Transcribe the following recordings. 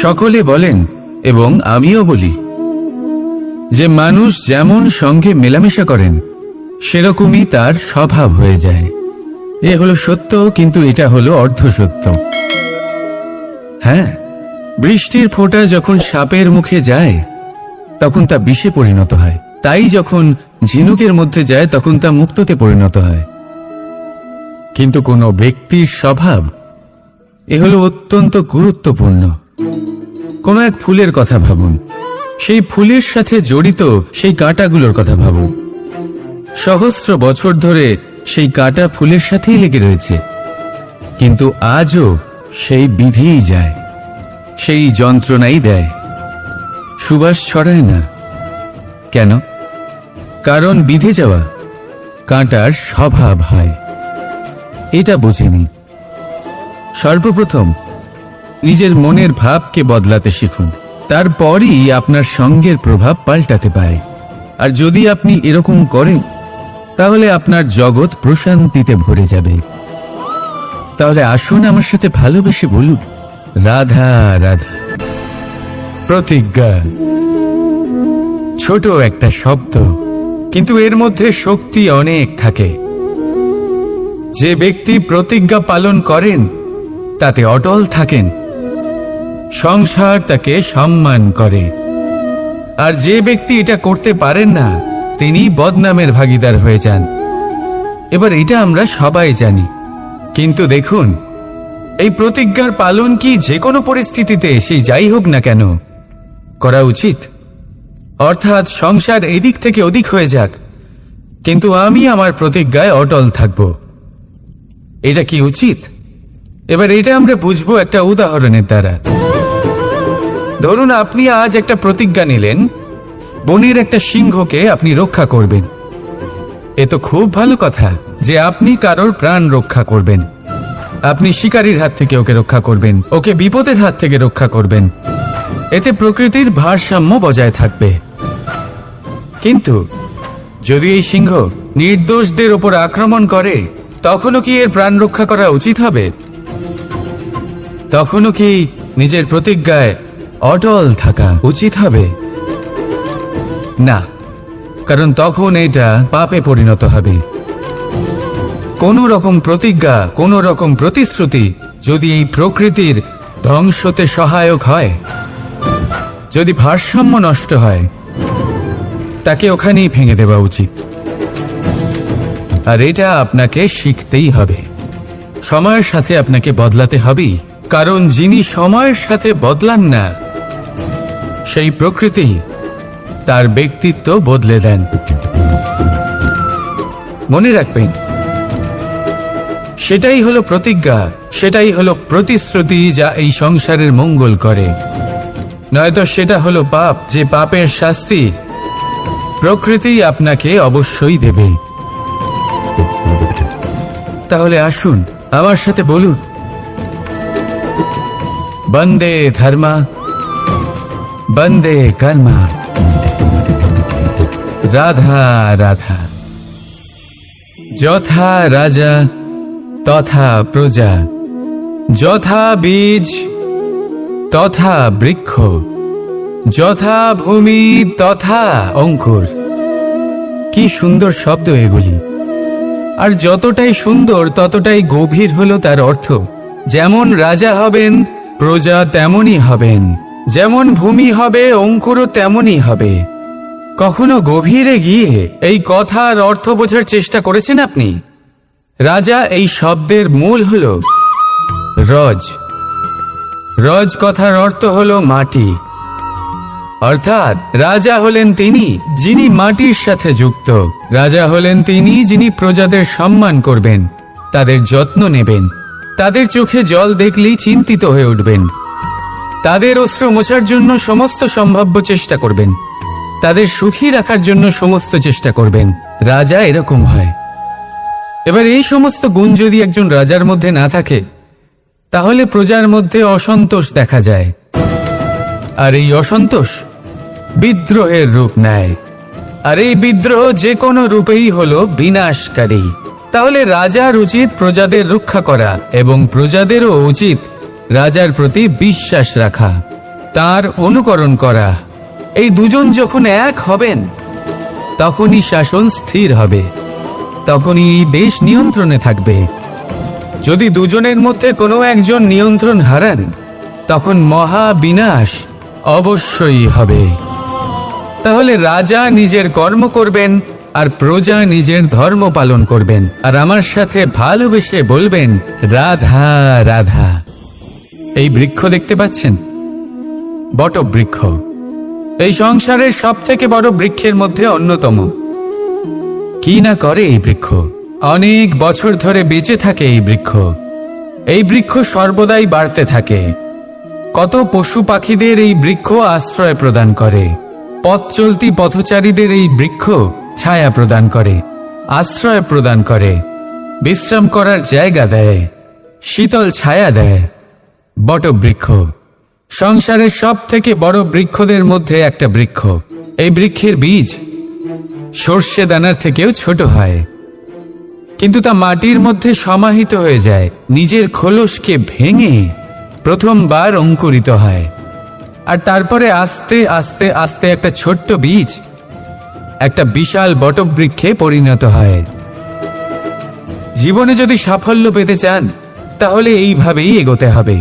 সকলে বলেন এবং আমিও বলি যে মানুষ যেমন সঙ্গে মেলামেশা করেন সেরকমই তার স্বভাব হয়ে যায়। এ হলো সত্য, কিন্তু এটা হলো অর্ধসত্য। হ্যাঁ, বৃষ্টির ফোঁটা যখন সাপের মুখে যায় তখন তা বিষে পরিণত হয়, তাই যখন ঝিনুকের মধ্যে যায় তখন তা মুক্ততে পরিণত হয়। কিন্তু কোনো ব্যক্তির স্বভাব এ হলো অত্যন্ত গুরুত্বপূর্ণ। কোনো এক ফুলের কথা ভাবুন, সেই ফুলের সাথে জড়িত সেই কাঁটাগুলোর কথা ভাবুন। সহস্র বছর ধরে সেই কাঁটা ফুলের সাথেই লেগে রয়েছে, কিন্তু আজও সেই বিধিই যায়, সেই যন্ত্রণাই দেয়, সুবাস ছড়ায় না। কেন? কারণ বিধে যাওয়া কাঁটার স্বভাব হয়। এটা বুঝেনি। সর্বপ্রথম নিজের মনের ভাবকে বদলাতে শিখুন, তারপরই আপনার সঙ্গের প্রভাব পাল্টাতে পারে। আর যদি আপনি এরকম করেন তাহলে আপনার জগৎ প্রশান্তিতে ভরে যাবে। তাহলে আসুন আমার সাথে ভালোবেসে বলুন, রাধা রাধা। প্রতিজ্ঞা ছোট একটা শব্দ, কিন্তু এর মধ্যে শক্তি অনেক থাকে। যে ব্যক্তি প্রতিজ্ঞা পালন করেন তাতে অটল থাকেন, সংসার তাকে সম্মান করে। আর যে ব্যক্তি এটা করতে পারেন না তিনি বদনামের ভাগীদার হয়ে যান। এবার এটা আমরা সবাই জানি, কিন্তু দেখুন এই প্রতিজ্ঞার পালন কি যে কোনো পরিস্থিতিতে সেই যাই হোক না কেন করা উচিত? অর্থাৎ সংসার এদিক থেকে ওদিক হয়ে যাক, কিন্তু আমি আমার প্রতিজ্ঞায় অটল থাকব, এটা কি উচিত? এবার এটা আমরা বুঝবো একটা উদাহরণের দ্বারা। ধরুন আপনি আজ একটা প্রতিজ্ঞা নিলেন, বনের একটা সিংহকে আপনি রক্ষা করবেন। এ তো খুব ভালো কথা যে আপনি কারোর প্রাণ রক্ষা করবেন। আপনি শিকারীর হাত থেকে ওকে রক্ষা করবেন, ওকে বিপদের হাত থেকে রক্ষা করবেন। এতে প্রকৃতির ভারসাম্য বজায় থাকবে। কিন্তু যদি এই সিংহ নির্দোষদের ওপর আক্রমণ করে তখনও কি এর প্রাণ রক্ষা করা উচিত হবে? তখনও কি নিজের প্রতিজ্ঞায় অটল থাকা উচিত হবে? না, কারণ তখন এটা পাপে পরিণত হবে। কোন রকম প্রতিজ্ঞা, কোন রকম প্রতিশ্রুতি যদি এই প্রকৃতির ধ্বংসতে সহায়ক হয়, যদি ভারসাম্য নষ্ট হয়, তাকে ওখানেই ভেঙে দেওয়া উচিত। আর এটা আপনাকে শিখতেই হবে, সময়ের সাথে আপনাকে বদলাতে হবেই। কারণ যিনি সময়ের সাথে বদলান না সেই প্রকৃতি তার ব্যক্তিত্ব বদলে দেন। মনে রাখবেন, সেটাই হলো প্রতিজ্ঞা, সেটাই হলো প্রতিশ্রুতি যা এই সংসারের মঙ্গল করে। নয়তো সেটা হলো পাপ, যে পাপের শাস্তি প্রকৃতি আপনাকে অবশ্যই দেবে। তাহলে আসুন আমার সাথে বলুন, বন্দে ধর্মা বন্দে কর্মা, রাধা রাধা। যথা রাজা তথা প্রজা, যথা বীজ তথা বৃক্ষ, যথা ভূমি তথা অঙ্কুর। কি সুন্দর শব্দ এগুলি! আর যতটাই সুন্দর ততটাই গভীর হলো তার অর্থ। যেমন রাজা হবেন প্রজা তেমনই হবেন, যেমন ভূমি হবে অঙ্কুরও তেমনই হবে। কখনো গভীরে গিয়ে এই কথার অর্থ বোঝার চেষ্টা করেছেন আপনি? রাজা এই শব্দের মূল হলো রজ। রজ কথার অর্থ হলো মাটি। অর্থাৎ রাজা হলেন তিনি যিনি মাটির সাথে যুক্ত। রাজা হলেন তিনি যিনি প্রজাদের সম্মান করবেন, তাদের যত্ন নেবেন, তাদের চোখে জল দেখলেই চিন্তিত হয়ে উঠবেন, তাদের অশ্রু মোছার জন্য সমস্ত সম্ভাব্য চেষ্টা করবেন, তাদের সুখী রাখার জন্য সমস্ত চেষ্টা করবেন। রাজা এরকম হয়। এবার এই সমস্ত গুণ যদি একজন রাজার মধ্যে না থাকে তাহলে প্রজার মধ্যে অসন্তোষ দেখা যায়। আর এই অসন্তোষ বিদ্রোহের রূপ নেয়। আর এই বিদ্রোহ যে কোনো রূপেই হলো বিনাশকারী। তাহলে রাজার উচিত প্রজাদের রক্ষা করা এবং প্রজাদেরও উচিত রাজার প্রতি বিশ্বাস রাখা। তার অনুকরণ করা। এই দুজন যখন এক হবেন তখনই শাসন স্থির হবে, তখনই এই দেশ নিয়ন্ত্রণে থাকবে। যদি দুজনের মধ্যে কোনো একজন নিয়ন্ত্রণ হারান তখন মহা বিনাশ অবশ্যই হবে। তাহলে রাজা নিজের কর্ম করবেন আর প্রজা নিজের ধর্ম পালন করবেন, আর আমার সাথে ভালোবেসে বলবেন রাধা রাধা। এই বৃক্ষ দেখতে পাচ্ছেন, বটবৃক্ষ। এই সংসারের সব থেকে বড় বৃক্ষের মধ্যে অন্যতম। কি না করে এই বৃক্ষ? অনেক বছর ধরে বেঁচে থাকে এই বৃক্ষ। এই বৃক্ষ সর্বদাই বাড়তে থাকে। কত পশু পাখিদের এই বৃক্ষ আশ্রয় প্রদান করে। পথ চলতি পথচারীদের এই বৃক্ষ ছায়া প্রদান করে, আশ্রয় প্রদান করে, বিশ্রাম করার জায়গা দেয়, শীতল ছায়া দেয়। বটবৃক্ষ সংসারের সব থেকে বড় বৃক্ষদের মধ্যে একটা বৃক্ষ। এই বৃক্ষের বীজ সর্ষে দানার থেকেও ছোট হয়, কিন্তু তা মাটির মধ্যে সমাহিত হয়ে যায়, নিজের খোলসকে ভেঙে প্রথমবার অঙ্কুরিত হয়, আর তারপরে আস্তে আস্তে আস্তে একটা ছোট্ট বীজ একটা বিশাল বটবৃক্ষে পরিণত হয়। জীবনে যদি সাফল্য পেতে চান তাহলে এইভাবেই এগোতে হবে।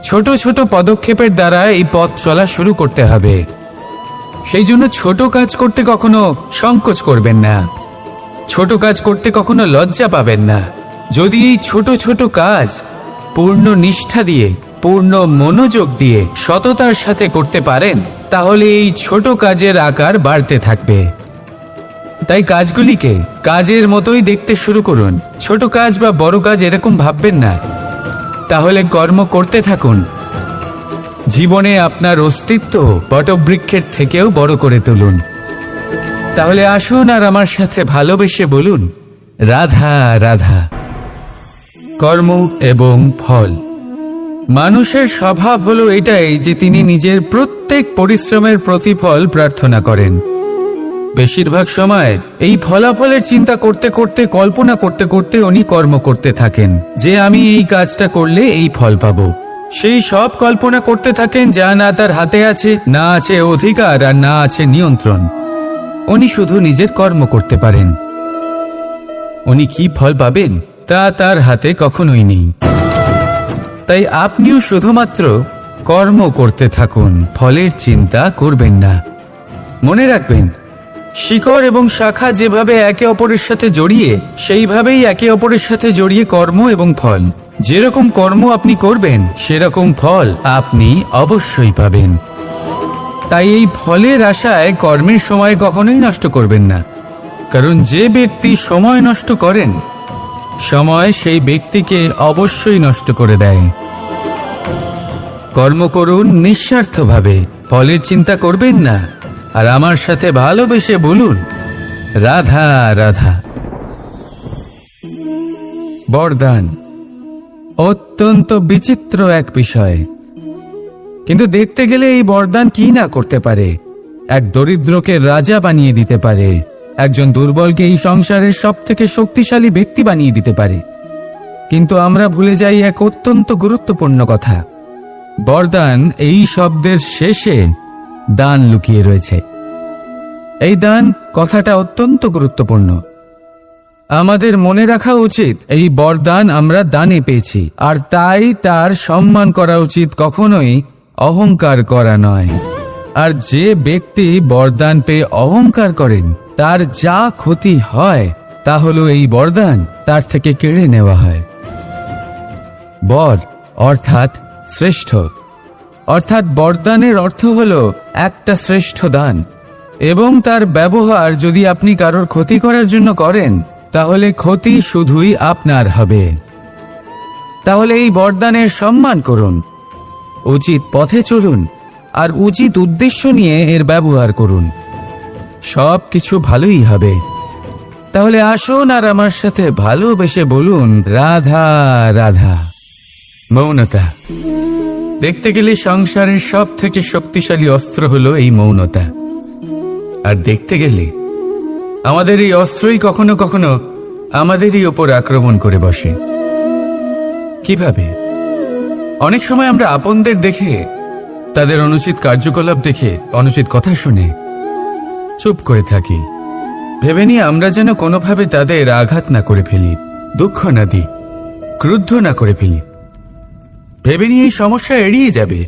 ছোট ছোট পদক্ষেপের দ্বারা এই পথ চলা শুরু করতে হবে। সেই জন্য ছোট কাজ করতে কখনো সংকোচ করবেন না, ছোট কাজ করতে কখনো লজ্জা পাবেন না। যদি এই ছোট ছোট কাজ পূর্ণ নিষ্ঠা দিয়ে, পূর্ণ মনোযোগ দিয়ে, সততার সাথে করতে পারেন, তাহলে এই ছোট কাজের আকার বাড়তে থাকবে। তাই কাজগুলিকে কাজের মতোই দেখতে শুরু করুন। ছোট কাজ বা বড় কাজ এরকম ভাববেন না। তাহলে কর্ম করতে থাকুন। জীবনে আপনার অস্তিত্ব বটবৃক্ষের থেকেও বড় করে তুলুন। তাহলে আসুন আর আমার সাথে ভালোবেসে বলুন রাধা রাধা। কর্ম এবং ফল। মানুষের স্বভাব হলো এটাই যে তিনি নিজের প্রত্যেক পরিশ্রমের প্রতিফল প্রার্থনা করেন। বেশিরভাগ সময় এই ফলাফলের চিন্তা করতে করতে, কল্পনা করতে করতে উনি কর্ম করতে থাকেন যে আমি এই কাজটা করলে এই ফল পাবো। সেই সব কল্পনা করতে থাকেন যা না তার হাতে আছে, না আছে অধিকার, আর না আছে নিয়ন্ত্রণ। উনি শুধু নিজের কর্ম করতে পারেন। উনি কি ফল পাবেন তা তার হাতে কখনোই নেই। তাই আপনিও শুধুমাত্র কর্ম করতে থাকুন, ফলের চিন্তা করবেন না। মনে রাখবেন, শিকড় এবং শাখা যেভাবে একে অপরের সাথে জড়িয়ে, সেইভাবেই একে অপরের সাথে জড়িয়ে কর্ম এবং ফল। যেরকম কর্ম আপনি করবেন সেরকম ফল আপনি অবশ্যই পাবেন। তাই এই ফলের আশায় কর্মের সময় কখনোই নষ্ট করবেন না, কারণ যে ব্যক্তি সময় নষ্ট করেন, সময় সেই ব্যক্তিকে অবশ্যই নষ্ট করে দেয়। কর্ম করুন নিঃস্বার্থভাবে, ফলের চিন্তা করবেন না, আর আমার সাথে ভালোবেসে বলুন রাধা রাধা। বরদান অত্যন্ত বিচিত্র এক বিষয়, কিন্তু দেখতে গেলে এই বরদান কি না করতে পারে। এক দরিদ্রকে রাজা বানিয়ে দিতে পারে, একজন দুর্বলকে এই সংসারের সব থেকে শক্তিশালী ব্যক্তি বানিয়ে দিতে পারে। কিন্তু আমরা ভুলে যাই এক অত্যন্ত গুরুত্বপূর্ণ কথা। বরদান এই শব্দের শেষে দান লুকিয়ে রয়েছে। এই দান কথাটা অত্যন্ত গুরুত্বপূর্ণ। আমাদের মনে রাখা উচিত এই বরদান আমরা দানে পেয়েছি, আর তাই তার সম্মান করা উচিত, কখনোই অহংকার করা নয়। আর যে ব্যক্তি বরদান পেয়ে অহংকার করেন তার যা ক্ষতি হয় তা হলো এই বরদান তার থেকে কেড়ে নেওয়া হয়। বর অর্থাৎ শ্রেষ্ঠ, অর্থাৎ বরদানের অর্থ হলো একটা শ্রেষ্ঠ দান, এবং তার ব্যবহার যদি আপনি কারোর ক্ষতি করার জন্য করেন তাহলে ক্ষতি শুধুই আপনার হবে। তাহলে এই বরদানের সম্মান করুন, উচিত পথে চলুন, আর উচিত উদ্দেশ্য নিয়ে এর ব্যবহার করুন। সব কিছু ভালোই হবে। তাহলে আসুন আর আমার সাথে ভালোবেসে বলুন রাধা রাধা। মৌনতা। দেখতে গেলে সংসারের সব থেকে শক্তিশালী অস্ত্র হলো এই মৌনতা। আর দেখতে গেলে আমাদের এই অস্ত্রই কখনো কখনো আমাদেরই ওপর আক্রমণ করে বসে। কিভাবে? অনেক সময় আমরা আপনদের দেখে তাদের অনুচিত কার্যকলাপ দেখে, অনুচিত কথা শুনে চুপ করে থাকি। ভেবে নিয়ে আমরা যেন কোনোভাবে তাদের আঘাত না করে ফেলি, দুঃখ না দিই, ক্রুদ্ধ না করে ফেলি। ভেবে নিয়ে এই সমস্যা এড়িয়ে যাবে।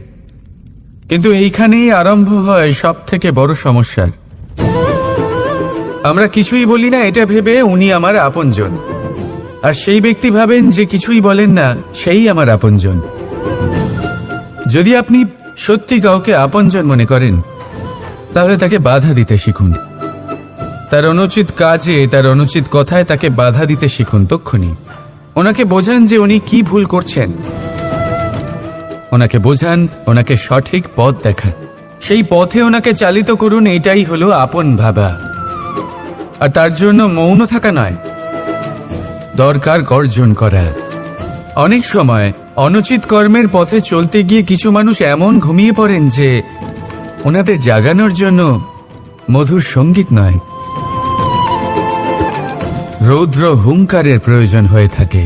কিন্তু এইখানেই আরম্ভ হয় সব থেকে বড় সমস্যার। আমরা কিছুই বলি না এটা ভেবে উনি আমার আপনজন, আর সেই ব্যক্তি ভাবেন যে কিছুই বলেন না সেই আমার আপনজন। যদি আপনি সত্যি কাউকে আপনজন মনে করেন, তাহলে তাকে বাধা দিতে শিখুন। তার অনুচিত কাজে, তার অনুচিত কথায় তাকে বাধা দিতে শিখুন। তক্ষুনি ওনাকে বোঝান যে উনি কি ভুল করছেন, ওনাকে বোঝান, ওনাকে সঠিক পথ দেখান, সেই পথে ওনাকে চালিত করুন। এটাই হলো আপন ভাবা। আর তার জন্য মৌন থাকা নয়, দরকার গর্জন করা। অনেক সময় অনুচিত কর্মের পথে চলতে গিয়ে কিছু মানুষ এমন ঘুমিয়ে পড়েন যে ওনাদের জাগানোর জন্য মধুর সঙ্গীত নয়, রৌদ্র হুঙ্কারের প্রয়োজন হয়ে থাকে।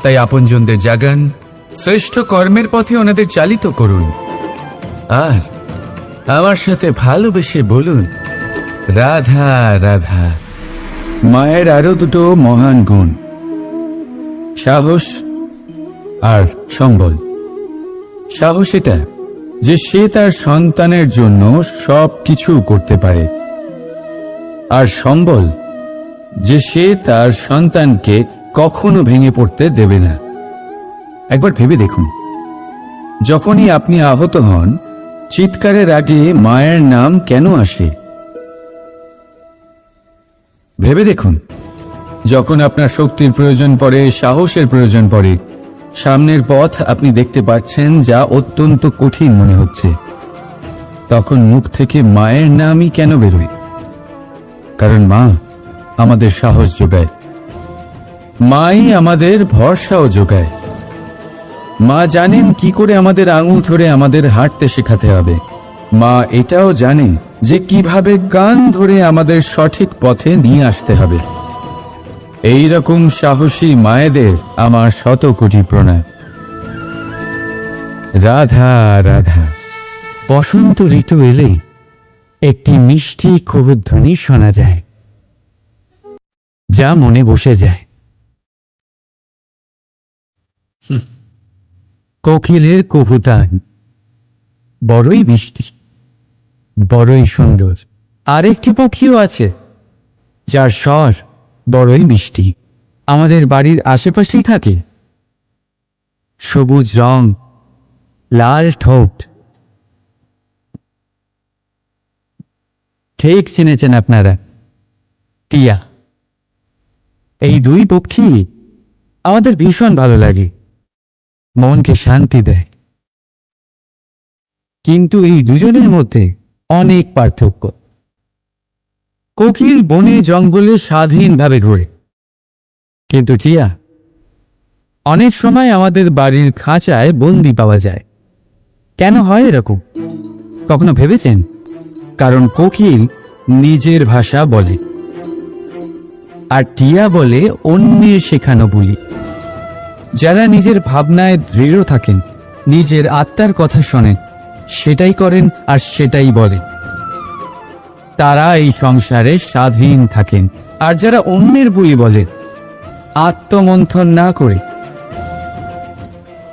তাই আপনজনদের জাগান, শ্রেষ্ঠ কর্মের পথে ওনাদের চালিত করুন। আর আমার সাথে ভালোবেসে বলুন, রাধা রাধা। মায়ের আরো দুটো মহান গুণ, সাহস আর সম্বল। সাহস এটা যে সে তার সন্তানের জন্য সব কিছু করতে পারে, আর সম্বল যে সে তার সন্তানকে কখনো ভেঙে পড়তে দেবে না। একবার ভেবে দেখুন, যখনই আপনি আহত হন, চিৎকারের আগে মায়ের নাম কেন আসে? ভেবে দেখুন, যখন আপনার শক্তির প্রয়োজন পড়ে, সাহসের প্রয়োজন পড়ে, সামনের পথ আপনি দেখতে পাচ্ছেন যা অত্যন্ত কঠিন মনে হচ্ছে, তখন মুখ থেকে মায়ের নামই কেন বেরোয়? কারণ মা আমাদের সাহস যোগায়, মাই আমাদের ভরসাও যোগায়। মা জানেন কি করে আমাদের আঙুল ধরে আমাদের হাঁটতে শেখাতে হবে। মা এটাও জানে যে কিভাবে কান ধরে আমাদের সঠিক পথে নিয়ে আসতে হবে। এই রকম সাহসী মায়েদের আমার শত কোটি প্রণাম। রাধা রাধা। বসন্ত ঋতু এলেই একটি মিষ্টি কবুধ্বনি শোনা যায়, যা মনে বসে যায়। কোকিলের কবুতান বড়ই মিষ্টি, বড়ই সুন্দর। আরেকটি পক্ষীও আছে যার স্বর বড়ই মিষ্টি, আমাদের বাড়ির আশেপাশেই থাকে। সবুজ রং, লাল ঠোঁট। ঠিক চিনেছেন আপনারা, টিয়া। এই দুই পক্ষী আমাদের ভীষণ ভালো লাগে, মনকে শান্তি দেয়। কিন্তু এই দুজনের মধ্যে অনেক পার্থক্য। কোকিল বনে জঙ্গলে স্বাধীনভাবে ঘোরে, কিন্তু টিয়া অনেক সময় আমাদের বাড়ির খাঁচায় বন্দি পাওয়া যায়। কেন হয় এরকম, কখনো ভেবেছেন? কারণ কোকিল নিজের ভাষা বলে, আর টিয়া বলে অন্যের শেখানো বলি। যারা নিজের ভাবনায় দৃঢ় থাকেন, নিজের আত্মার কথা শোনেন, সেটাই করেন আর সেটাই বলেন, তারা এই সংসারে স্বাধীন থাকেন। আর যারা অন্যের বুলি বলেন, আত্মমন্থন না করে,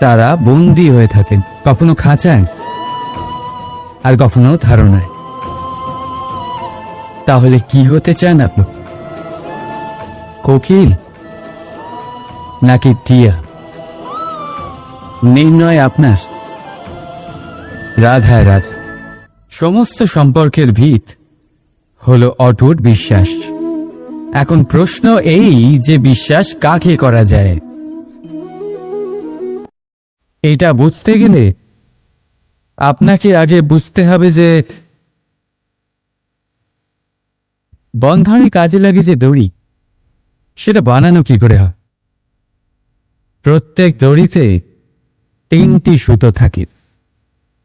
তারা বন্দী হয়ে থাকেন, কখনো খাঁচায় আর কখনো ধারণায়। তাহলে কি হতে চান আপনি? কোকিল নাকি টিয়া? নির্ণয় আপনার। রাধা রাধা। সমস্ত সম্পর্কের ভিত হলো অটুট বিশ্বাস। এখন প্রশ্ন এই যে বিশ্বাস কাকে করা যায়? এটা বুঝতে গেলে আপনাকে আগে বুঝতে হবে যে বন্ধনে কাজে লাগে যে দড়ি, সেটা বানানো কি করে হয়। প্রত্যেক দড়িতে 3টি সুতো থাকে,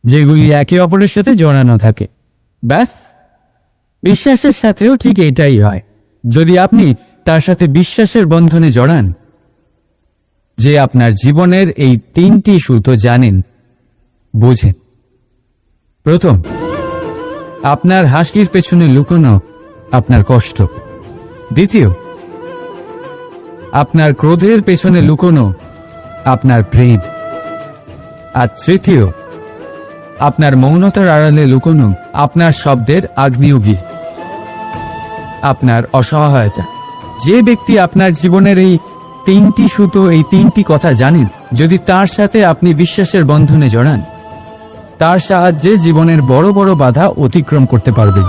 যেগুলি একে অপরের সাথে জড়ানো থাকে। ব্যাস, বিশ্বাসের সাথেও ঠিক এটাই হয়। যদি আপনি তার সাথে বিশ্বাসের বন্ধনে জড়ান, যে আপনার জীবনের এই 3টি সুতো জানেন, বোঝেন। প্রথম, আপনার হাসির পেছনে লুকোনো আপনার কষ্ট। দ্বিতীয়, আপনার ক্রোধের পেছনে লুকোনো আপনার প্রেম। আর তৃতীয়, আপনার মৌনতার আড়ালে লুকোনো আপনার শব্দের আগ্নেয়গিরি, আপনার অসহায়তা। যে ব্যক্তি আপনার জীবনের এই তিনটি সুতো, এই তিনটি কথা জানেন, যদি তার সাথে আপনি বিশ্বাসের বন্ধনে জড়ান, তার সাহায্যে জীবনের বড় বড় বাধা অতিক্রম করতে পারবেন।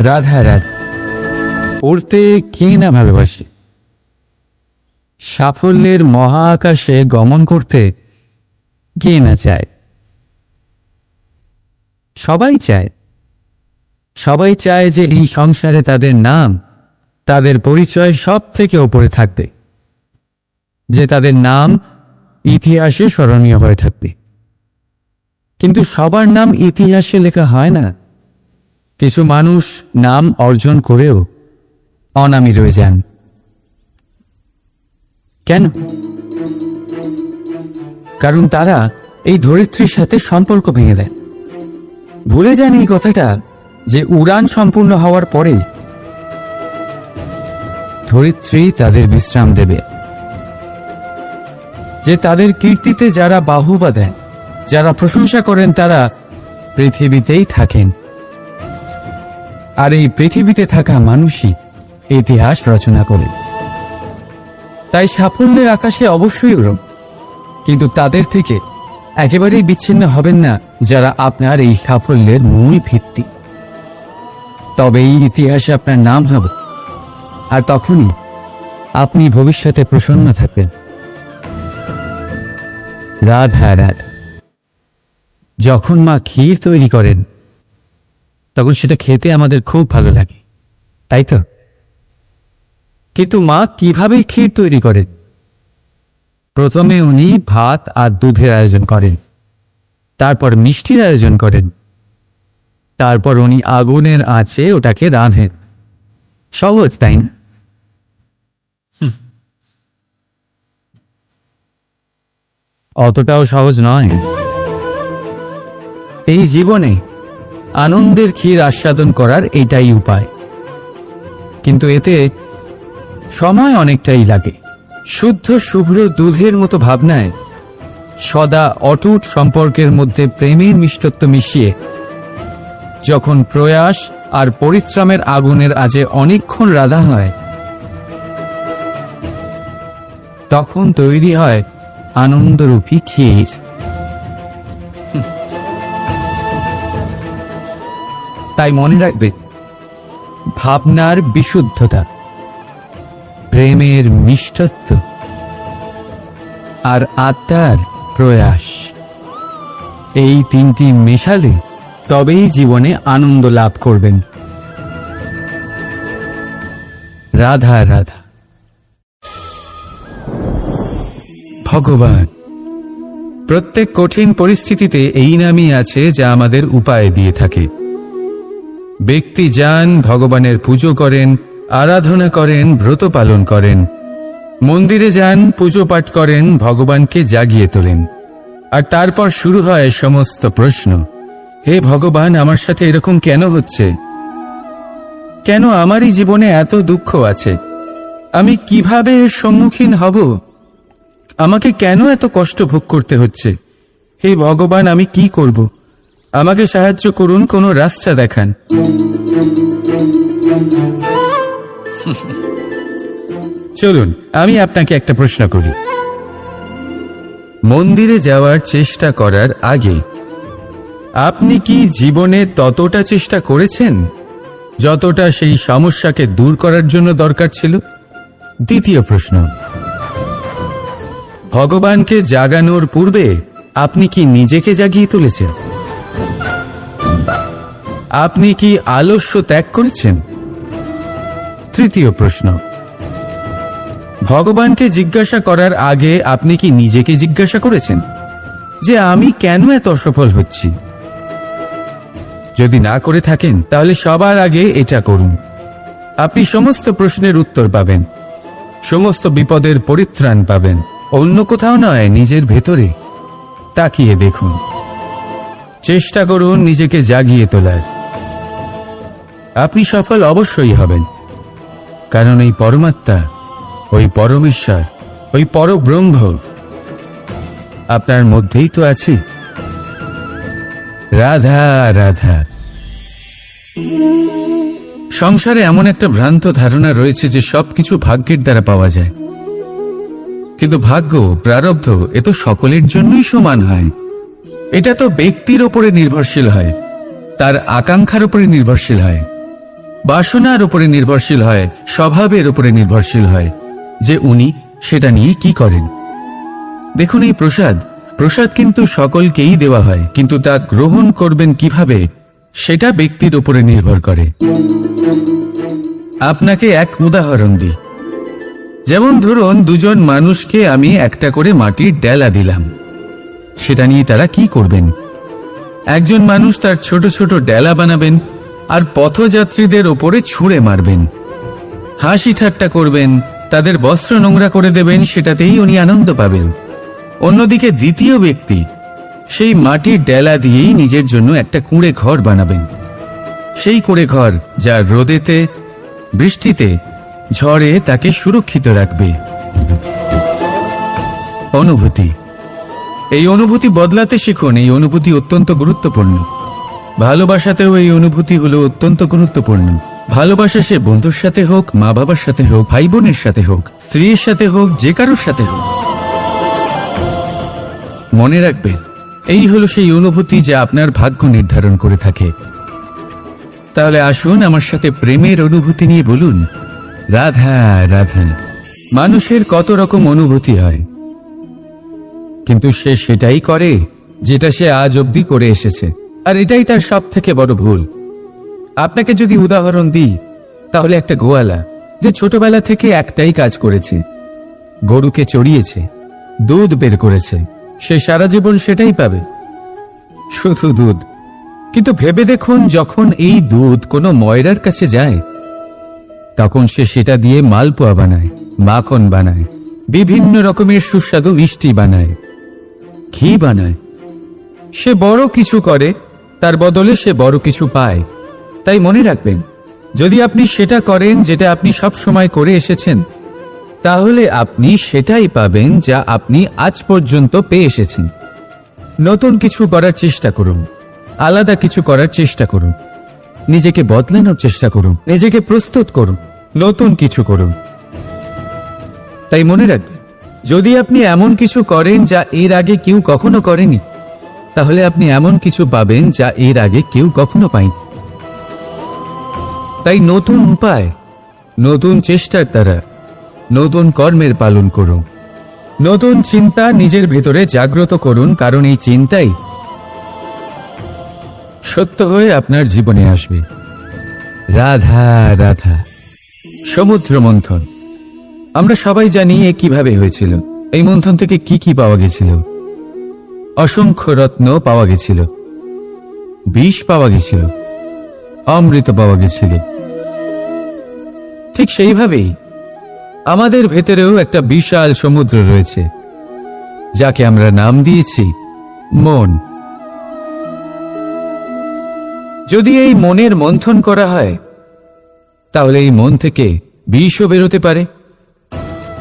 রাধা রাধা। পড়তে কে না ভালোবাসে? সাফল্যের মহাকাশে গমন করতে কে না চায়? সবাই চায়। সবাই চায় যে এই সংসারে তাদের নাম, তাদের পরিচয় সব থেকে ওপরে থাকবে, যে তাদের নাম ইতিহাসে স্মরণীয় হয়ে থাকবে। কিন্তু সবার নাম ইতিহাসে লেখা হয় না। কিছু মানুষ নাম অর্জন করেও অনামী রয়ে যান। কেন? কারণ তারা এই ধরিত্রীর সাথে সম্পর্ক ভেঙে দেয়। ভুলে যান এই কথাটা, যে উড়ান সম্পূর্ণ হওয়ার পরে ধরিত্রী তাদের বিশ্রাম দেবে, যে তাদের কীর্তিতে যারা বাহুবা দেন, যারা প্রশংসা করেন, তারা পৃথিবীতেই থাকেন। আর এই পৃথিবীতে থাকা মানুষই ইতিহাস রচনা করে। তাই সাফল্যের আকাশে অবশ্যই উড়ুন, কিন্তু তাদের থেকে একেবারেই বিচ্ছিন্ন হবেন না যারা আপনার এই সাফল্যের মূল ভিত্তি। তবেই ইতিহাসে আপনার নাম হবে, আর তখনই আপনি ভবিষ্যতে প্রসন্ন থাকবেন। রাধা রাধা। যখন মা ক্ষীর তৈরি করেন, তখন সেটা খেতে আমাদের খুব ভালো লাগে, তাই তো? কিন্তু মা কিভাবে ক্ষীর তৈরি করেন? প্রথমে উনি ভাত আর দুধের আয়োজন করেন, তারপর মিষ্টির আয়োজন করেন, তারপর উনি আগুনের আঁচে ওটাকে রাঁধেন। সহজ, তাই না? অতটাও সহজ নয়। এই জীবনে আনন্দের ক্ষীর আস্বাদন করার এটাই উপায়, কিন্তু এতে সময় অনেকটাই লাগে। শুদ্ধ শুভ্র দুধের মতো ভাবনায় সদা অটুট সম্পর্কের মধ্যে প্রেমের মিষ্টত্ব মিশিয়ে যখন প্রয়াস আর পরিশ্রমের আগুনের আজে অনেকক্ষণ রাধা হয়, তখন তৈরি হয় আনন্দরূপী ক্ষীর। তাই মনে রাখবে, ভাবনার বিশুদ্ধতা, প্রেমের মিষ্টত্ব আর আত্মার প্রয়াস, এই তিনটি মেশালে তবেই জীবনে আনন্দ লাভ করবেন। রাধা রাধা। ভগবান। প্রত্যেক কঠিন পরিস্থিতিতে এই নামই আছে যা আমাদের উপায় দিয়ে থাকে। ব্যক্তি যান, ভগবানের পুজো করেন, আরাধনা করেন, ব্রত পালন করেন, মন্দিরে যান, পুজো পাঠ করেন, ভগবানকে জাগিয়ে তোলেন, আর তারপর শুরু হয় সমস্ত প্রশ্ন। হে ভগবান, আমার সাথে এরকম কেন হচ্ছে? কেন আমারই জীবনে এত দুঃখ আছে? আমি কিভাবে এর সম্মুখীন হব? আমাকে কেন এত কষ্ট ভোগ করতে হচ্ছে? হে ভগবান, আমি কি করব? আমাকে সাহায্য করুন, কোনো রাস্তা দেখান। চলুন, আমি আপনাকে একটা প্রশ্ন করি। মন্দিরে যাওয়ার চেষ্টা করার আগে আপনি কি জীবনে ততটা চেষ্টা করেছেন যতটা সেই সমস্যাকে দূর করার জন্য দরকার ছিল? দ্বিতীয় প্রশ্ন, ভগবানকে জাগানোর পূর্বে আপনি কি নিজেকে জাগিয়ে তুলেছেন? আপনি কি আলস্য ত্যাগ করেছেন? তৃতীয় প্রশ্ন, ভগবানকে জিজ্ঞাসা করার আগে আপনি কি নিজেকে জিজ্ঞাসা করেছেন যে আমি কেন এত অসফল হচ্ছি? যদি না করে থাকেন, তাহলে সবার আগে এটা করুন। আপনি সমস্ত প্রশ্নের উত্তর পাবেন, সমস্ত বিপদের পরিত্রাণ পাবেন, অন্য কোথাও নয়, নিজের ভেতরে তাকিয়ে দেখুন। চেষ্টা করুন নিজেকে জাগিয়ে তোলার। আপনি সফল অবশ্যই হবেন, কারণ এই পরমাত্মা, ওই পরমেশ্বর, ওই পরব্রহ্ম আপনার মধ্যেই তো আছে। রাধা রাধা। সংসারে এমন একটা ভ্রান্ত ধারণা রয়েছে যে সবকিছু ভাগ্যের দ্বারা পাওয়া যায়, কিন্তু ভাগ্য, প্রারব্ধ এ তো সকলের জন্যই সমান হয়। এটা তো ব্যক্তির উপরে নির্ভরশীল হয়, তার আকাঙ্ক্ষার উপরে নির্ভরশীল হয়, বাসনার উপরে নির্ভরশীল হয়, স্বভাবের উপরে নির্ভরশীল হয় যে উনি সেটা নিয়ে কি করেন। দেখুন, এই প্রসাদ কিন্তু সকলকেই দেওয়া হয়, কিন্তু তা গ্রহণ করবেন কিভাবে সেটা ব্যক্তির উপরে নির্ভর করে। আপনাকে এক উদাহরণ দিই। যেমন ধরুন, দুজন মানুষকে আমি একটা করে মাটির ডেলা দিলাম, সেটা নিয়ে তারা কি করবেন? একজন মানুষ তার ছোট ছোট ডেলা বানাবেন আর পথযাত্রীদের ওপরে ছুঁড়ে মারবেন, হাসি ঠাট্টা করবেন, তাদের বস্ত্র নোংরা করে দেবেন, সেটাতেই উনি আনন্দ পাবেন। অন্যদিকে দ্বিতীয় ব্যক্তি সেই মাটির ডেলা দিয়েই নিজের জন্য একটা কুঁড়ে ঘর বানাবেন। সেই কুঁড়ে ঘর যা রোদেতে, বৃষ্টিতে, ঝড়ে তাকে সুরক্ষিত রাখবে। অনুভূতি, এই অনুভূতি বদলাতে শিখুন। এই অনুভূতি অত্যন্ত গুরুত্বপূর্ণ। ভালোবাসাতেও এই অনুভূতি হলো অত্যন্ত গুরুত্বপূর্ণ। ভালোবাসা সে বন্ধুর সাথে হোক, মা বাবার সাথে হোক, ভাই বোনের সাথে হোক, স্ত্রীর সাথে হোক, যে কারোর সাথে হোক, মনে রাখবেন এই হলো সেই অনুভূতি যা আপনার ভাগ্য নির্ধারণ করে থাকে। তাহলে আসুন আমার সাথে প্রেমের অনুভূতি নিয়ে বলুন, রাধা রাধা। মানুষের কত রকম অনুভূতি হয়, কিন্তু সে সেটাই করে যেটা সে আজ অবধি করে এসেছে, আর এটাই তার সব থেকে বড় ভুল। আপনাকে যদি উদাহরণ দিই, তাহলে একটা গোয়ালা যে ছোটবেলা থেকে একটাই কাজ করেছে, গরুকে চড়িয়েছে, দুধ বের করেছে, সে সারা জীবন সেটাই পাবে, শুধু দুধ। কিন্তু ভেবে দেখুন, যখন এই দুধ কোনো ময়রার কাছে যায়, তখন সে সেটা দিয়ে মালপোয়া বানায়, মাখন বানায়, বিভিন্ন রকমের সুস্বাদু মিষ্টি বানায়, ঘি বানায়। সে বড় কিছু করে, তার বদলে সে বড় কিছু পায়। তাই মনে রাখবেন, যদি আপনি সেটা করেন যেটা আপনি সব সময় করে এসেছেন, তাহলে আপনি সেটাই পাবেন যা আপনি আজ পর্যন্ত পেয়ে এসেছেন। নতুন কিছু করার চেষ্টা করুন, আলাদা কিছু করার চেষ্টা করুন, নিজেকে বদলানোর চেষ্টা করুন, নিজেকে প্রস্তুত করুন, নতুন কিছু করুন। তাই মনে রাখবেন, যদি আপনি এমন কিছু করেন যা এর আগে কেউ কখনো করেনি, তাহলে আপনি এমন কিছু পাবেন যা এর আগে কেউ কখনো পায়নি। তাই নতুন উপায়, নতুন চেষ্টার দ্বারা নতুন কর্মের পালন করুন। নতুন চিন্তা নিজের ভেতরে জাগ্রত করুন, কারণ এই চিন্তাই সত্য হয়ে আপনার জীবনে আসবে। রাধা রাধা। সমুদ্র মন্থন, আমরা সবাই জানি এ কিভাবে হয়েছিল। এই মন্থন থেকে কি কি পাওয়া গেছিল? অসংখ্য রত্ন পাওয়া গেছিল, বিষ পাওয়া গেছিল, অমৃত পাওয়া গেছিল। ঠিক সেইভাবেই আমাদের ভেতরেও একটা বিশাল সমুদ্র রয়েছে, যাকে আমরা নাম দিয়েছি মন। যদি এই মনের মন্থন করা হয়, তাহলে এই মন থেকে বিষও বেরোতে পারে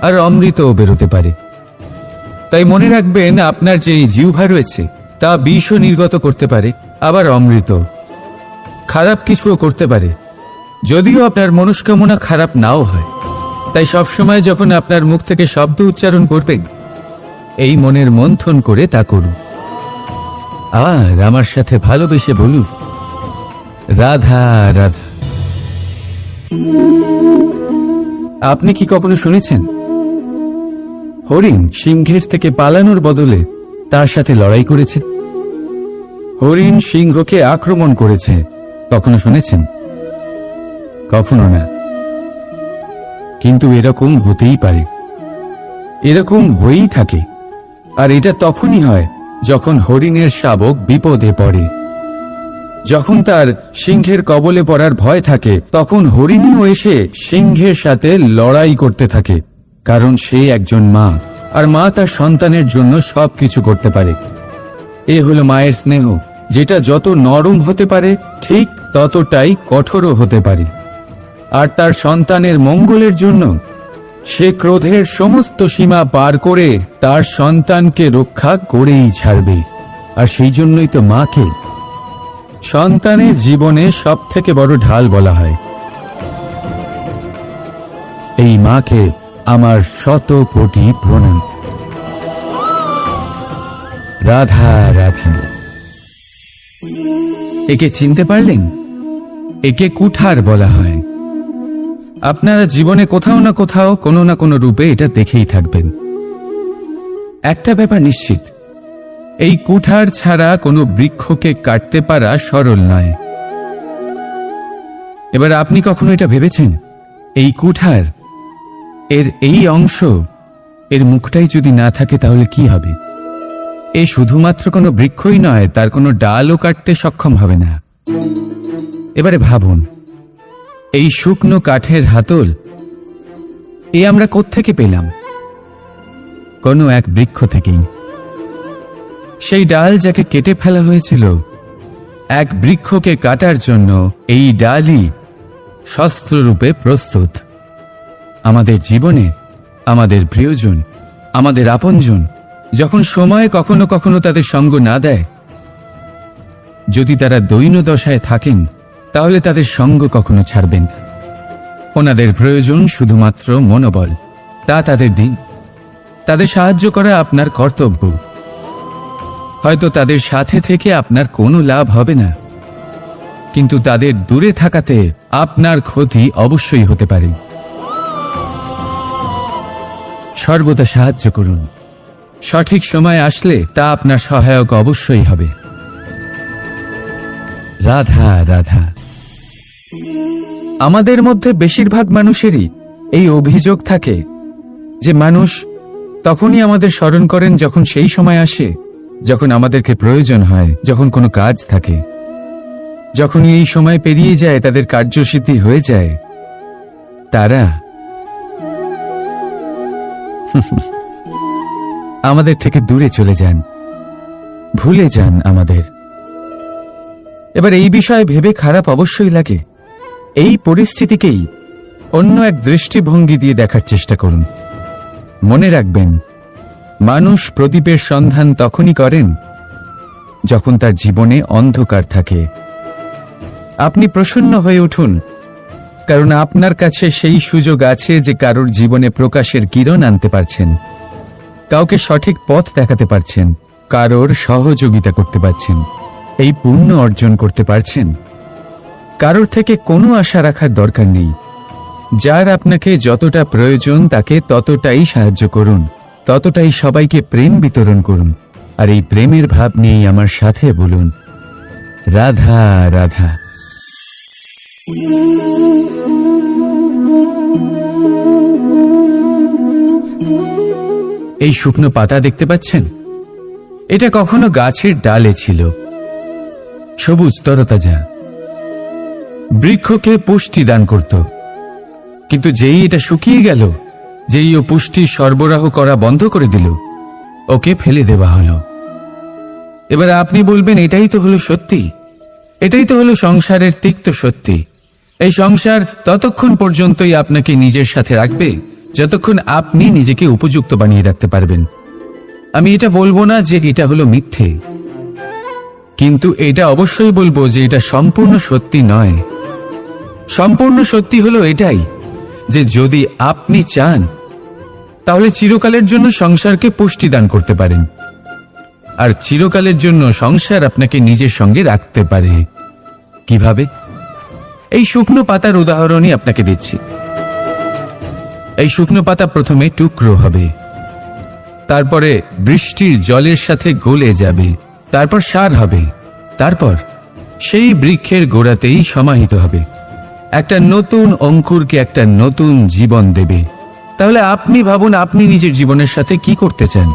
আর অমৃতও বেরোতে পারে। তাই মনে রাখবেন, আপনার যে জিহ্বা রয়েছে তা বিষও নির্গত করতে পারে, আবার অমৃত। খারাপ কিছুও করতে পারে, যদিও আপনার মনস্কামনা খারাপ নাও হয়। তাই সবসময় যখন আপনার মুখ থেকে শব্দ উচ্চারণ করবেন, এই মনের মন্থন করে তা করুন। আর আমার সাথে ভালোবেসে বলুন, রাধা রাধা। আপনি কি কখনো শুনেছেন হরিণ সিংহের থেকে পালানোর বদলে তার সাথে লড়াই করেছে? হরিণ সিংহকে আক্রমণ করেছে, কখনো শুনেছেন? কখনো না। কিন্তু এরকম হতেই পারে, এরকম হয়েই থাকে। আর এটা তখনই হয় যখন হরিণের শাবক বিপদে পড়ে। যখন তার সিংহের কবলে পড়ার ভয় থাকে, তখন হরিণও এসে সিংহের সাথে লড়াই করতে থাকে, কারণ সে একজন মা, আর মা তার সন্তানের জন্য সবকিছু করতে পারে। এ হলো মায়ের স্নেহ, যেটা যত নরম হতে পারে ঠিক ততটাই কঠোরও হতে পারে। আর তার সন্তানের মঙ্গলের জন্য সে ক্রোধের সমস্ত সীমা পার করে তার সন্তানকে রক্ষা করেই ছাড়বে। আর সেই জন্যই তো মাকে সন্তানের জীবনে সবথেকে বড় ঢাল বলা হয়। এই মাকে আমার শত কোটি প্রণাম। রাধা রাধা। একে চিনতে পারলেন? একে কুঠার বলা হয়। আপনারা জীবনে কোথাও না কোথাও কোনো না কোনো রূপে এটা দেখেই থাকবেন। একটা ব্যাপার নিশ্চিত, এই কুঠার ছাড়া কোনো বৃক্ষকে কাটতে পারা সরল নয়। এবার আপনি কখনো এটা ভেবেছেন, এই কুঠার এর এই অংশ, এর মুখটাই যদি না থাকে তাহলে কি হবে? এ শুধুমাত্র কোনো বৃক্ষই নয়, তার কোনো ডালও কাটতে সক্ষম হবে না। এবারে ভাবুন, এই শুকনো কাঠের হাতল এ আমরা কোত্থেকে পেলাম? কোনো এক বৃক্ষ থেকেই। সেই ডাল যাকে কেটে ফেলা হয়েছিল, এক বৃক্ষকে কাটার জন্য এই ডালই শস্ত্ররূপে প্রস্তুত। আমাদের জীবনে আমাদের প্রিয়জন, আমাদের আপনজন যখন সময় কখনো কখনো তাদের সঙ্গ না দেয়, যদি তারা দৈন্য দশায় থাকেন, তাহলে তাদের সঙ্গ কখনো ছাড়বেন না। ওনাদের প্রয়োজন শুধুমাত্র মনোবল। তা তাদের দিন। তাদের সাহায্য করা আপনার কর্তব্য। হয়তো তাদের সাথে থেকে আপনার কোনো লাভ হবে না, কিন্তু তাদের দূরে থাকাতে আপনার ক্ষতি অবশ্যই হতে পারে। সর্বদা সাহায্য করুন। সঠিক সময় আসলে তা আপনার সহায়ক অবশ্যই হবে। রাধা রাধা। আমাদের মধ্যে বেশিরভাগ মানুষেরই এই অভিযোগ থাকে যে মানুষ তখনই আমাদের স্মরণ করেন যখন সেই সময় আসে যখন আমাদেরকে প্রয়োজন হয়, যখন কোনো কাজ থাকে। যখনই এই সময় পেরিয়ে যায়, তাদের কার্যসিদ্ধি হয়ে যায়, তারা আমাদের থেকে দূরে চলে যান, ভুলে যান আমাদের। এবার এই বিষয়ে ভেবে খারাপ অবশ্যই লাগে। এই পরিস্থিতিকেই অন্য এক দৃষ্টিভঙ্গি দিয়ে দেখার চেষ্টা করুন। মনে রাখবেন, মানুষ প্রদীপের সন্ধান তখনই করেন যখন তার জীবনে অন্ধকার থাকে। আপনি প্রসন্ন হয়ে উঠুন, কারণ আপনার কাছে সেই সুযোগ আছে যে কারোর জীবনে প্রকাশের কিরণ আনতে পারছেন, কাউকে সঠিক পথ দেখাতে পারছেন, কারোর সহযোগিতা করতে পারছেন, এই পুণ্য অর্জন করতে পারছেন। কারোর থেকে কোনো আশা রাখার দরকার নেই। যার আপনাকে যতটা প্রয়োজন তাকে ততটাই সাহায্য করুন, ততটাই সবাইকে প্রেম বিতরণ করুন। আর এই প্রেমের ভাব নিয়েই আমার সাথে বলুন, রাধা রাধা। এই শুকনো পাতা দেখতে পাচ্ছেন? এটা কখনো গাছের ডালে ছিল, সবুজ তরতাজা, বৃক্ষকে পুষ্টি দান করত। কিন্তু যেই এটা শুকিয়ে গেল, যেই ও পুষ্টি সরবরাহ করা বন্ধ করে দিল, ওকে ফেলে দেওয়া হলো। এবার আপনি বলবেন, এটাই তো হলো সত্যি, এটাই তো হলো সংসারের তিক্ত সত্যি। এই সংসার ততক্ষণ পর্যন্তই আপনাকে নিজের সাথে রাখবে যতক্ষণ আপনি নিজেকে উপযুক্ত বানিয়ে রাখতে পারবেন। আমি এটা বলবো না যে এটা হলো মিথ্যে, কিন্তু এটা অবশ্যই বলবো যে এটা সম্পূর্ণ সত্যি নয়। সম্পূর্ণ সত্যি হলো এটাই যে যদি আপনি চান তাহলে চিরকালের জন্য সংসারকে পুষ্টি দান করতে পারেন, আর চিরকালের জন্য সংসার আপনাকে নিজের সঙ্গে রাখতে পারে। কিভাবে? এই শুকনো পাতার উদাহরণই আপনাকে দিচ্ছি। এই শুকনো পাতা প্রথমে টুকরো হবে, তারপরে বৃষ্টির জলের সাথে গলে যাবে, তারপর সার হবে, তারপর সেই বৃক্ষের গোড়াতেই সমাহিত হবে, একটা নতুন অঙ্কুরকে একটা নতুন জীবন দেবে। তাহলে আপনি ভাবুন, আপনি নিজের জীবনের সাথে কি করতে চান?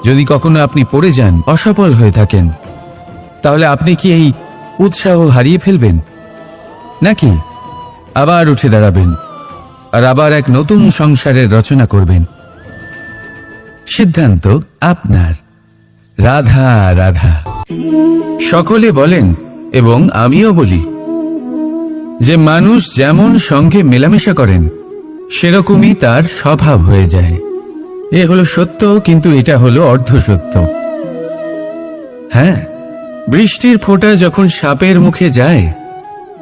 যদি কখনো আপনি পড়ে যান, অসফল হয়ে থাকেন, তাহলে আপনি কি এই উৎসাহ হারিয়ে ফেলবেন, নাকি আবার উঠে দাঁড়াবেন আর আবার এক নতুন সংসারের রচনা করবেন? সিদ্ধান্ত আপনার। রাধা রাধা। সকলে বলেন এবং আমিও বলি যে মানুষ যেমন সঙ্গে মেলামেশা করেন সেরকমই তার স্বভাব হয়ে যায়। এ হলো সত্য, কিন্তু এটা হলো অর্ধ সত্য। হ্যাঁ, বৃষ্টির ফোঁটা যখন সাপের মুখে যায়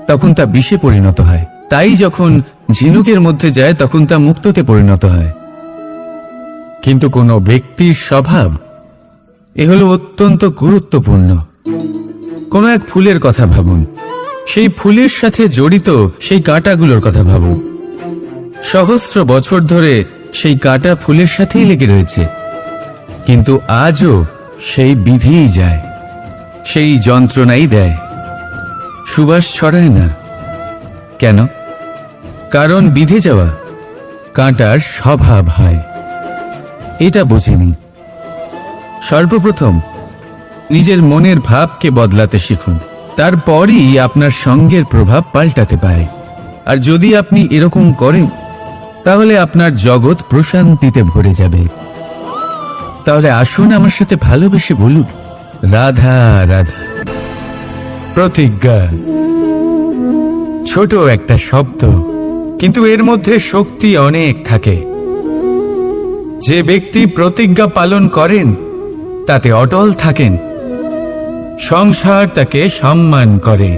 তখন তা বিষে পরিণত হয়, তাই যখন ঝিনুকের মধ্যে যায় তখন তা মুক্ততে পরিণত হয়। কিন্তু কোনো ব্যক্তির স্বভাব এ হলো অত্যন্ত গুরুত্বপূর্ণ। কোনো এক ফুলের কথা ভাবুন, সেই ফুলের সাথে জড়িত সেই কাঁটাগুলোর কথা ভাবুন। সহস্র বছর ধরে সেই কাঁটা ফুলের সাথেই লেগে রয়েছে, কিন্তু আজও সেই বিধিই যায়, সেই যন্ত্রণাই দেয়, সুবাস ছড়ায় না। কেন? কারণ বিধে যাওয়া কাঁটার স্বভাব হয়। এটা বোঝেনি। সর্বপ্রথম নিজের মনের ভাবকে বদলাতে শিখুন, তারপরই আপনার সঙ্গের প্রভাব পাল্টাতে পারে। আর যদি আপনি এরকম করেন তাহলে আপনার জগৎ প্রশান্তিতে ভরে যাবে। তাহলে আসুন আমার সাথে ভালোবেসে বলুন, রাধা রাধা। প্রতিজ্ঞা ছোট একটা শব্দ, কিন্তু এর মধ্যে শক্তি অনেক থাকে। যে ব্যক্তি প্রতিজ্ঞা পালন করেন তাতে অটল থাকেন, সংসার তাকে সম্মান করে।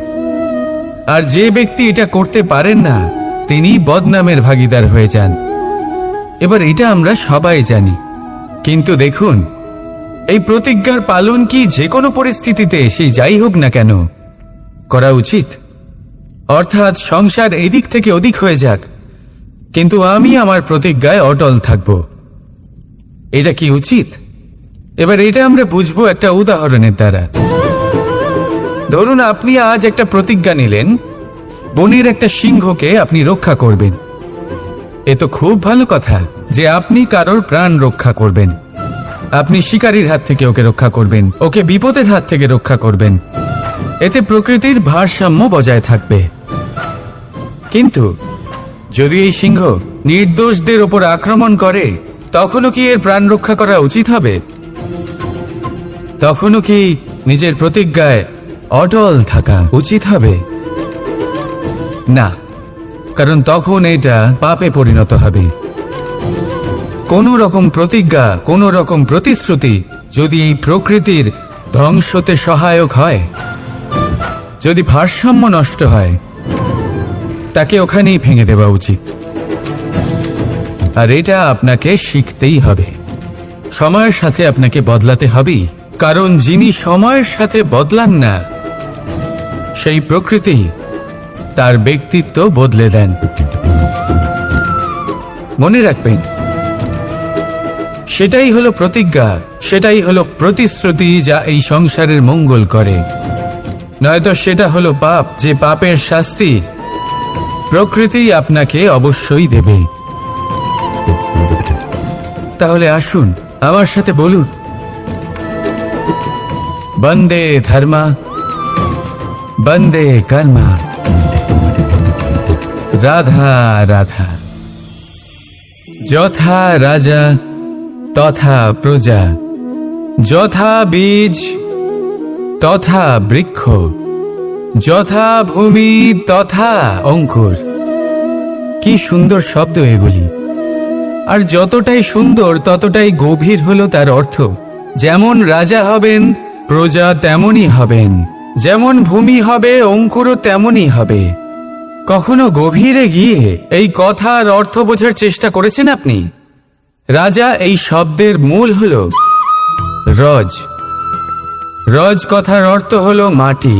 আর যে ব্যক্তি এটা করতে পারেন না তিনি বদনামের ভাগীদার হয়ে যান। এবার এটা আমরা সবাই জানি, কিন্তু দেখুন এই প্রতিজ্ঞার পালন কি যে কোনো পরিস্থিতিতে সে যাই হোক না কেন করা উচিত? অর্থাৎ সংসার এদিক থেকে ওদিক হয়ে যাক, কিন্তু আমি আমার প্রতিজ্ঞায় অটল থাকব। এটা কি উচিত? এবার এটা আমরা বুঝবো একটা উদাহরণের দ্বারা। ধরুন আপনি আজ একটা প্রতিজ্ঞা নিলেন, বনের একটা সিংহকে আপনি রক্ষা করবেন। এ তো খুব ভালো কথা যে আপনি কারোর প্রাণ রক্ষা করবেন। আপনি শিকারীর হাত থেকে ওকে রক্ষা করবেন, ওকে বিপদের হাত থেকে রক্ষা করবেন। এতে প্রকৃতির ভারসাম্য বজায় থাকবে। কিন্তু যদি এই সিংহ নির্দোষদের ওপর আক্রমণ করে তখনও কি এর প্রাণ রক্ষা করা উচিত হবে? তখনও কি নিজের প্রতিজ্ঞায় অটল থাকা উচিত হবে? না, কারণ তখন এটা পাপে পরিণত হবে। কোন রকম প্রতিজ্ঞা, কোন রকম প্রতিশ্রুতি যদি এই প্রকৃতির ধ্বংসতে সহায়ক হয়, যদি ভারসাম্য নষ্ট হয়, তাকে ওখানেই ভেঙে দেওয়া উচিত। আর এটা আপনাকে শিখতেই হবে, সময়ের সাথে আপনাকে বদলাতে হবেই। কারণ যিনি সময়ের সাথে বদলান না সেই প্রকৃতি তার ব্যক্তিত্ব বদলে দেন। মনে রাখবেন, সেটাই হলো প্রতিজ্ঞা, সেটাই হলো প্রতিশ্রুতি যা এই সংসারের মঙ্গল করে। নয়তো সেটা হলো পাপ, যে পাপের শাস্তি প্রকৃতি আপনাকে অবশ্যই দেবে। তাহলে আসুন আমার সাথে বলুন, বন্দে ধর্মা, বন্দে কর্মা, রাধা রাধা। যথা রাজা তথা প্রজা, যথা বীজ তথা বৃক্ষ, যথা ভূমি তথা অঙ্কুর। কি সুন্দর শব্দ এগুলি! আর যতটাই সুন্দর ততটাই গভীর হলো তার অর্থ। যেমন রাজা হবেন প্রজা তেমনই হবেন, যেমন ভূমি হবে অঙ্কুরও তেমনই হবে। কখনো গভীরে গিয়ে এই কথার অর্থ বোঝার চেষ্টা করেছেন আপনি? রাজা এই শব্দের মূল হলো রজ। রজ কথার অর্থ হলো মাটি।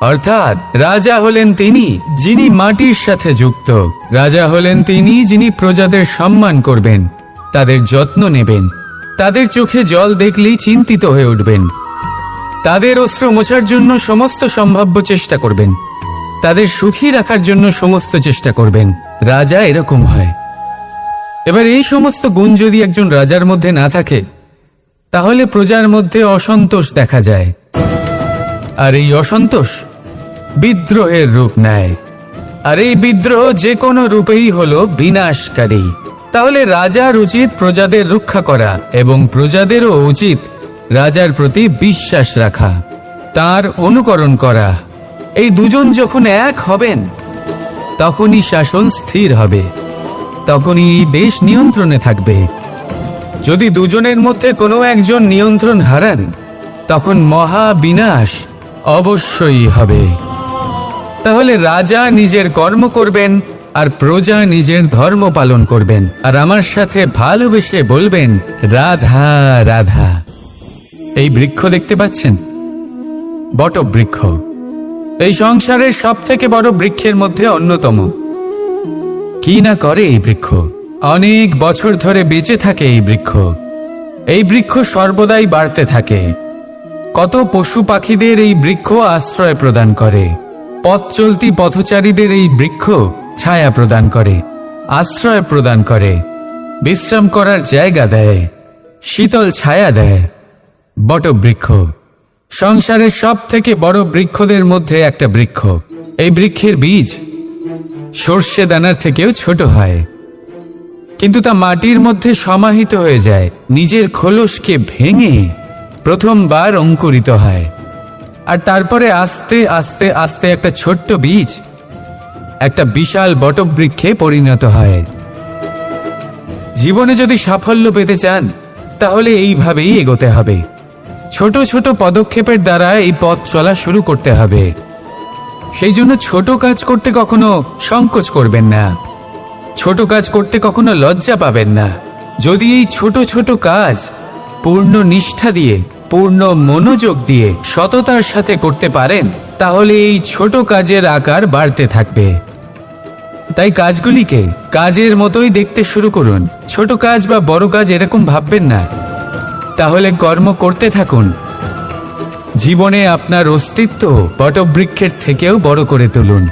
অর্থাৎ রাজা হলেন তিনি যিনি মাটির সাথে যুক্ত। রাজা হলেন তিনি যিনি প্রজাদের সম্মান করবেন, তাদের যত্ন নেবেন, তাদের চোখে জল দেখলেই চিন্তিত হয়ে উঠবেন, তাদের অশ্রু মোছার জন্য সমস্ত সম্ভাব্য চেষ্টা করবেন, তাদের সুখী রাখার জন্য সমস্ত চেষ্টা করবেন। রাজা এরকম হয়। এবার এই সমস্ত গুণ যদি একজন রাজার মধ্যে না থাকে তাহলে প্রজার মধ্যে অসন্তোষ দেখা যায়। আর এই অসন্তোষ বিদ্রোহের রূপ নেয়। আর এই বিদ্রোহ যে কোনো রূপেই হলো বিনাশকারী। তাহলে রাজার উচিত প্রজাদের রক্ষা করা এবং প্রজাদেরও উচিত রাজার প্রতি বিশ্বাস রাখা, তার অনুকরণ করা। এই দুজন যখন এক হবেন তখনই শাসন স্থির হবে, তখনই এই দেশ নিয়ন্ত্রণে থাকবে। যদি দুজনের মধ্যে কোনো একজন নিয়ন্ত্রণ হারান তখন মহা বিনাশ অবশ্যই হবে। তাহলে রাজা নিজের কর্ম করবেন আর প্রজা নিজের ধর্ম পালন করবেন, আর আমার সাথে ভালোবেসে বলবেন রাধা রাধা। এই বৃক্ষ দেখতে পাচ্ছেন, বটবৃক্ষ। এই সংসারের সব থেকে বড় বৃক্ষের মধ্যে অন্যতম। কি না করে এই বৃক্ষ, অনেক বছর ধরে বেঁচে থাকে এই বৃক্ষ। এই বৃক্ষ সর্বদাই বাড়তে থাকে। কত পশু পাখিদের এই বৃক্ষ আশ্রয় প্রদান করে। পথ চলতি পথচারীদের এই বৃক্ষ ছায়া প্রদান করে, আশ্রয় প্রদান করে, বিশ্রাম করার জায়গা দেয়, শীতল ছায়া দেয়। বটবৃক্ষ সংসারের সব থেকে বড় বৃক্ষদের মধ্যে একটা বৃক্ষ। এই বৃক্ষের বীজ সর্ষে দানার থেকেও ছোট হয়, কিন্তু তা মাটির মধ্যে সমাহিত হয়ে যায়, নিজের খোলসকে ভেঙে প্রথমবার অঙ্কুরিত হয়, আর তারপরে আস্তে আস্তে আস্তে একটা ছোট্ট বীজ একটা বিশাল বটবৃক্ষে পরিণত হয়। জীবনে যদি সাফল্য পেতে চান তাহলে এইভাবেই এগোতে হবে। ছোট ছোট পদক্ষেপের দ্বারা এই পথ চলা শুরু করতে হবে। সেই জন্য ছোট কাজ করতে কখনো সংকোচ করবেন না, ছোট কাজ করতে কখনো লজ্জা পাবেন না। যদি এই ছোট ছোট কাজ পূর্ণ নিষ্ঠা দিয়ে, পূর্ণ মনোযোগ দিয়ে, সততার সাথে করতে পারেন তাহলে এই ছোট কাজের আকার বাড়তে থাকবে। তাই কাজগুলিকে কাজের মতোই দেখতে শুরু করুন। ছোট কাজ বা বড় কাজ এরকম ভাববেন না। তাহলে কর্ম করতে থাকুন। জীবনে আপনার অস্তিত্ব বটবৃক্ষের থেকেও বড় করে তুলুন।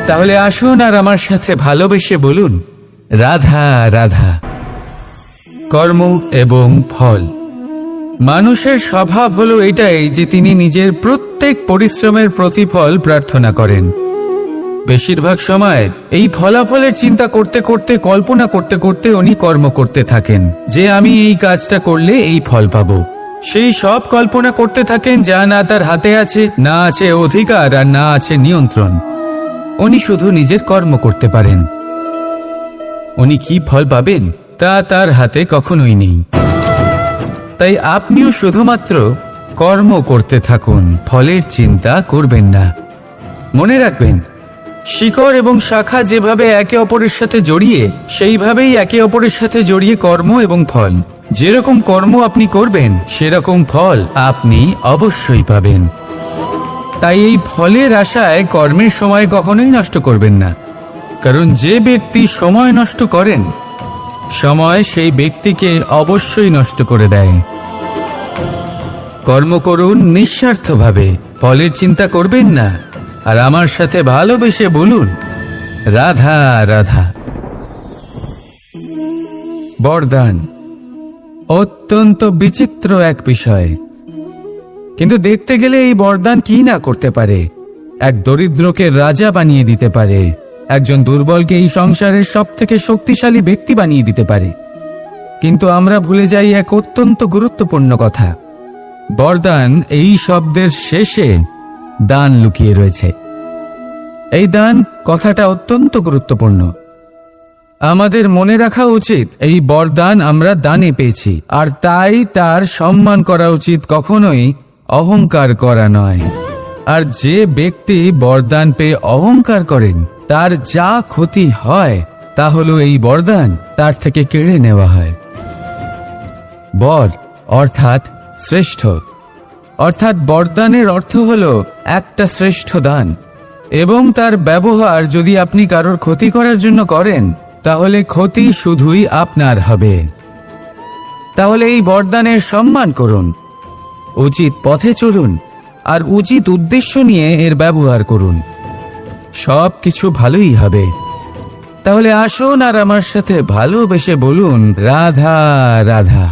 তাহলে আসুন আর আমার সাথে ভালোবেসে বলুন রাধা রাধা। কর্ম এবং ফল। মানুষের স্বভাব হলো এটাই যে তিনি নিজের প্রত্যেক পরিশ্রমের প্রতিফল প্রার্থনা করেন। বেশিরভাগ সময় এই ফলাফলের চিন্তা করতে করতে, কল্পনা করতে করতে উনি কর্ম করতে থাকেন যে আমি এই কাজটা করলে এই ফল পাবো। সেই সব কল্পনা করতে থাকেন যা না তার হাতে আছে, না আছে অধিকার, আর না আছে নিয়ন্ত্রণ। উনি শুধু নিজের কর্ম করতে পারেন। উনি কি ফল পাবেন তা তার হাতে কখনোই নেই। তাই আপনিও শুধুমাত্র কর্ম করতে থাকুন, ফলের চিন্তা করবেন না। মনে রাখবেন, শিকড় এবং শাখা যেভাবে একে অপরের সাথে জড়িয়ে, সেইভাবেই একে অপরের সাথে জড়িয়ে কর্ম এবং ফল। যেরকম কর্ম আপনি করবেন সেরকম ফল আপনি অবশ্যই পাবেন। তাই এই ফলের আশায় কর্মের সময় কখনোই নষ্ট করবেন না, কারণ যে ব্যক্তি সময় নষ্ট করেন, সময় সেই ব্যক্তিকে অবশ্যই নষ্ট করে দেয়। কর্ম করুন নিঃস্বার্থভাবে, ফলের চিন্তা করবেন না, আর আমার সাথে ভালোবেসে বলুন রাধা রাধা। বরদান অত্যন্ত বিচিত্র এক বিষয়, কিন্তু দেখতে গেলে এই বরদান কি না করতে পারে। এক দরিদ্রকে রাজা বানিয়ে দিতে পারে, একজন দুর্বলকে এই সংসারের সব থেকে শক্তিশালী ব্যক্তি বানিয়ে দিতে পারে। কিন্তু আমরা ভুলে যাই এক অত্যন্ত গুরুত্বপূর্ণ কথা। বরদান এই শব্দের শেষে দান লুকিয়ে রয়েছে। এই দান কথাটা অত্যন্ত গুরুত্বপূর্ণ। আমাদের মনে রাখা উচিত এই বরদান আমরা দানে পেয়েছি, আর তাই তার সম্মান করা উচিত, কখনোই অহংকার করা নয়। আর যে ব্যক্তি বরদান পেয়ে অহংকার করেন তার যা ক্ষতি হয় তা হলো এই বরদান তার থেকে কেড়ে নেওয়া হয়। বর অর্থাৎ শ্রেষ্ঠ, অর্থাৎ বরদানের অর্থ হলো একটা শ্রেষ্ঠ দান, এবং তার ব্যবহার যদি আপনি কারোর ক্ষতি করার জন্য করেন তাহলে ক্ষতি শুধুই আপনার হবে। তাহলে এই বরদানের সম্মান করুন, উচিত পথে চলুন, আর উচিত উদ্দেশ্য নিয়ে এর ব্যবহার করুন। সব কিছু ভালোই হবে। তাহলে আসুন আর আমার সাথে ভালোবেসে বলুন রাধা রাধা।